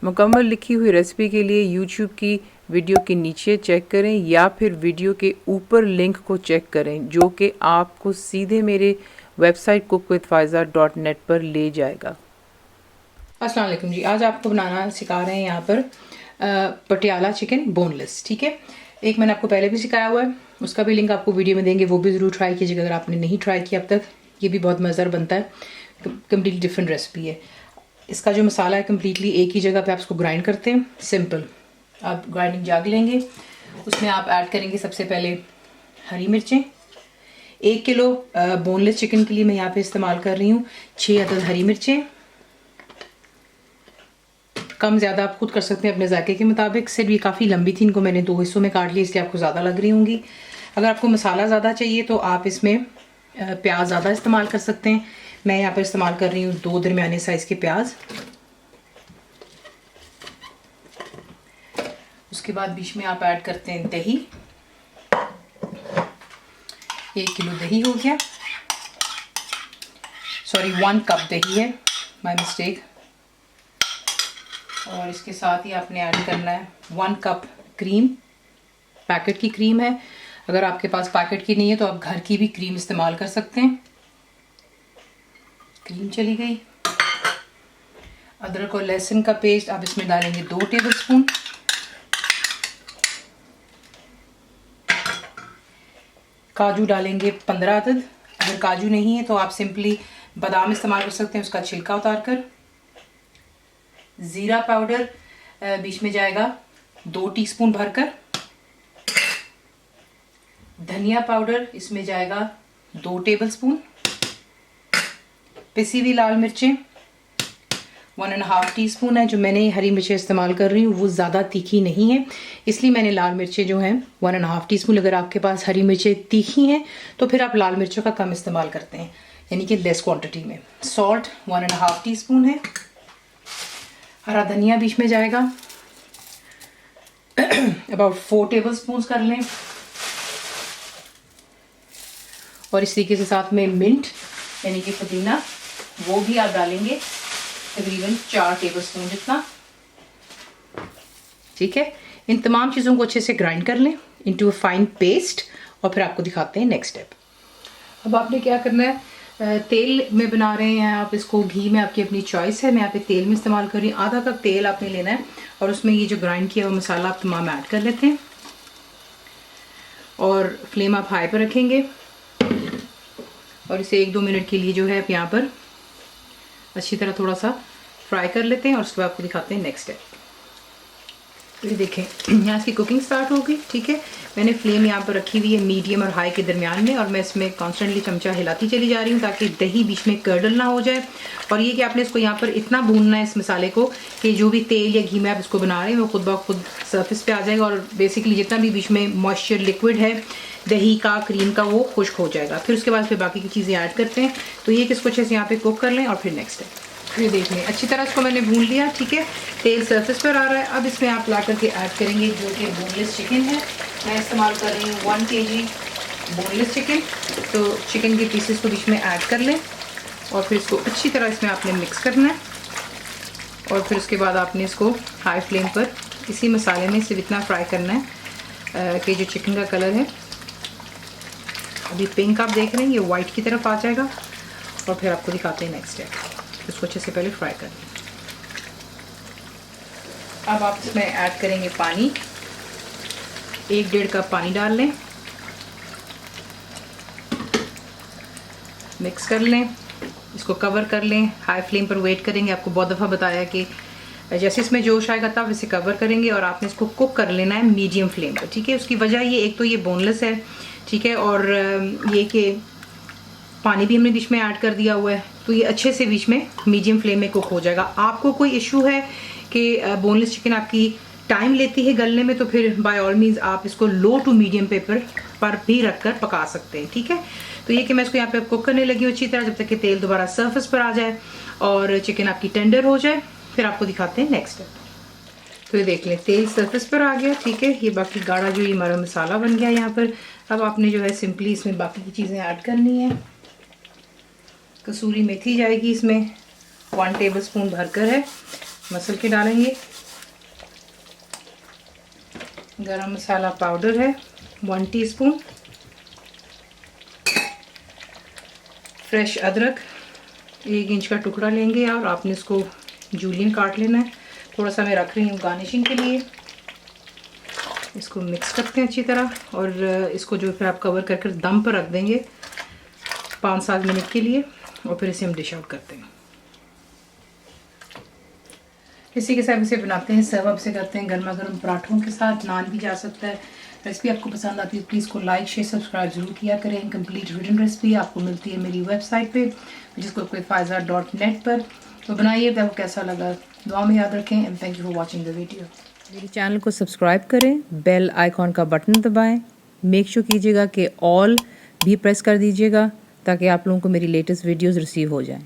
मुकम्मल लिखी हुई रेसिपी के लिए यूट्यूब की वीडियो के नीचे चेक करें या फिर वीडियो के ऊपर लिंक को चेक करें जो कि आपको सीधे मेरे वेबसाइट cookWithFaiza.net पर ले जाएगा। अस्सलाम वालेकुम जी, आज आपको बनाना सिखा रहे हैं यहाँ पर पटियाला चिकन बोनलेस। ठीक है, एक मैंने आपको पहले भी सिखाया हुआ है, उसका भी लिंक आपको वीडियो में देंगे, वो भी ज़रूर ट्राई कीजिएगा अगर आपने नहीं ट्राई किया अब तक। ये भी बहुत मज़ेदार बनता है, कम्प्लीटली डिफरेंट रेसिपी है। इसका जो मसाला है कम्प्लीटली एक ही जगह पे आप इसको ग्राइंड करते हैं। सिंपल, आप ग्राइंडिंग जाग लेंगे, उसमें आप ऐड करेंगे सबसे पहले हरी मिर्चें। 1 किलो बोनलेस चिकन के लिए मैं यहाँ पे इस्तेमाल कर रही हूँ 6 अदद हरी मिर्चें। कम ज़्यादा आप खुद कर सकते हैं अपने जायके के मुताबिक। सिर्फ ये काफ़ी लंबी थी, इनको मैंने 2 हिस्सों में काट लिया, इसलिए आपको ज़्यादा लग रही होंगी। अगर आपको मसाला ज़्यादा चाहिए तो आप इसमें प्याज ज़्यादा इस्तेमाल कर सकते हैं। मैं यहाँ पर इस्तेमाल कर रही हूँ 2 दरमियाने साइज़ के प्याज। उसके बाद बीच में आप ऐड करते हैं दही। 1 किलो दही हो गया, सॉरी 1 कप दही है, माय मिस्टेक। और इसके साथ ही आपने ऐड करना है 1 कप क्रीम। पैकेट की क्रीम है, अगर आपके पास पैकेट की नहीं है तो आप घर की भी क्रीम इस्तेमाल कर सकते हैं। क्रीम चली गई। अदरक और लहसुन का पेस्ट आप इसमें डालेंगे 2 टेबलस्पून। काजू डालेंगे 15 अदद। अगर काजू नहीं है तो आप सिंपली बादाम इस्तेमाल कर सकते हैं, उसका छिलका उतार कर। ज़ीरा पाउडर बीच में जाएगा 2 टीस्पून भरकर। धनिया पाउडर इसमें जाएगा 2 टेबलस्पून। पिसी हुई लाल मिर्चें 1.5 टीस्पून है। जो मैंने हरी मिर्चें इस्तेमाल कर रही हूँ वो ज़्यादा तीखी नहीं है, इसलिए मैंने लाल मिर्चें जो हैं 1.5 टीस्पून। अगर आपके पास हरी मिर्चें तीखी हैं तो फिर आप लाल मिर्चों का कम इस्तेमाल करते हैं, यानी कि लेस क्वांटिटी में। सॉल्ट 1.5 टीस्पून है। हरा धनिया बीच में जाएगा अबाउट 4 टेबलस्पून कर लें। और इस तरीके से साथ में मिंट यानी कि पुदीना, वो भी आप डालेंगे तकरीबन 4 टेबलस्पून जितना। ठीक है, इन तमाम चीज़ों को अच्छे से ग्राइंड कर लें इनटू अ फाइन पेस्ट, और फिर आपको दिखाते हैं नेक्स्ट स्टेप। अब आपने क्या करना है, तेल में बना रहे हैं आप इसको, घी में, आपकी अपनी चॉइस है। मैं यहाँ पे तेल में इस्तेमाल कर रही हूँ। आधा कप तेल आपने लेना है और उसमें ये जो ग्राइंड किया हुआ मसाला आप तमाम ऐड कर लेते हैं। और फ्लेम आप हाई पर रखेंगे और इसे 1-2 मिनट के लिए जो है यहाँ पर अच्छी तरह थोड़ा सा फ्राई कर लेते हैं, और उसके बाद आपको दिखाते हैं नेक्स्ट स्टेप। तो ये देखें, यहाँ इसकी कुकिंग स्टार्ट हो गई। ठीक है, मैंने फ्लेम यहाँ पर रखी हुई है मीडियम और हाई के दरमियान में, और मैं इसमें कॉन्स्टेंटली चमचा हिलाती चली जा रही हूँ ताकि दही बीच में कर्डल ना हो जाए। और ये कि आपने इसको यहाँ पर इतना भूनना है इस मसाले को कि जो भी तेल या घी में आप इसको बना रहे हैं वो खुद ब खुद सर्फेस पे आ जाएगा, और बेसिकली जितना भी बीच में मॉइस्चर लिक्विड है दही का, क्रीम का, वो खुश्क हो जाएगा। फिर उसके बाद फिर बाकी की चीज़ें ऐड करते हैं। तो ये कि इसको अच्छे से यहाँ पे कुक कर लें, और फिर नेक्स्ट है ये देख लें, अच्छी तरह इसको मैंने भून लिया। ठीक है, तेल सरफेस पर आ रहा है। अब इसमें आप ला करके ऐड करेंगे जो कि बोनलेस चिकन है। मैं इस्तेमाल कर रही हूँ 1 kg बोनलेस चिकन। तो चिकन के पीसेस को बीच में ऐड कर लें, और फिर इसको अच्छी तरह इसमें आपने मिक्स करना है। और फिर उसके बाद आपने इसको हाई फ्लेम पर इसी मसाले में सिर्फ इतना फ्राई करना है कि जो चिकन का कलर है अभी पिंक आप देख रहे हैं, ये वाइट की तरफ आ जाएगा। और फिर आपको दिखाते हैं नेक्स्ट स्टेप। इसको अच्छे से पहले फ्राई कर लें। अब आप इसमें ऐड करेंगे पानी, 1-1.5 कप पानी डाल लें, मिक्स कर लें, इसको कवर कर लें। हाई फ्लेम पर वेट करेंगे। आपको बहुत दफ़ा बताया कि जैसे इसमें जोश आएगा तब इसे कवर करेंगे, और आपने इसको कुक कर लेना है मीडियम फ्लेम पर। ठीक है, उसकी वजह ये, एक तो ये बोनलेस है, ठीक है, और ये कि पानी भी हमने बीच में ऐड कर दिया हुआ है, तो ये अच्छे से बीच में मीडियम फ्लेम में कुक हो जाएगा। आपको कोई इशू है कि बोनलेस चिकन आपकी टाइम लेती है गलने में, तो फिर बाय ऑल मीन्स आप इसको लो टू मीडियम पेपर पर भी रखकर पका सकते हैं। ठीक है, तो ये कि मैं इसको यहाँ पे कुक करने लगी हूँ अच्छी तरह, जब तक कि तेल दोबारा सर्फेस पर आ जाए और चिकन आपकी टेंडर हो जाए। फिर आपको दिखाते हैं नेक्स्ट स्टेप। तो ये देख लें, तेल सर्फेस पर आ गया। ठीक है, ये बाकी गाढ़ा जो ये हमारा मसाला बन गया यहाँ पर। अब आपने जो है सिंपली इसमें बाकी की चीज़ें ऐड करनी है। कसूरी मेथी जाएगी इसमें, 1 टेबलस्पून भरकर है। मसल के डालेंगे। गरम मसाला पाउडर है 1 टीस्पून। फ्रेश अदरक 1 इंच का टुकड़ा लेंगे और आपने इसको जूलियन काट लेना है। थोड़ा सा मैं रख रही हूँ गार्निशिंग के लिए। इसको मिक्स करते हैं अच्छी तरह और इसको जो फिर आप कवर करके दम पर रख देंगे 5-7 मिनट के लिए और फिर इसे हम डिश आउट करते हैं। इसी के साथ इसे बनाते हैं, सर्व अप से करते हैं गर्मा गर्म पराठों के साथ। नान भी जा सकता है। रेसिपी आपको पसंद आती है प्लीज़ को लाइक शेयर सब्सक्राइब जरूर किया करें। कंप्लीट रिटन रेसिपी आपको मिलती है मेरी वेबसाइट पे जिसको cookWithFaiza.net पर। तो बनाइए, तो आपको कैसा लगा दुआ में याद रखें and thank you for watching the video. मेरे चैनल को सब्सक्राइब करें, बेल आइकॉन का बटन दबाएं, मेक श्योर कीजिएगा कि ऑल भी प्रेस कर दीजिएगा ताकि आप लोगों को मेरी लेटेस्ट वीडियोस रिसीव हो जाएं।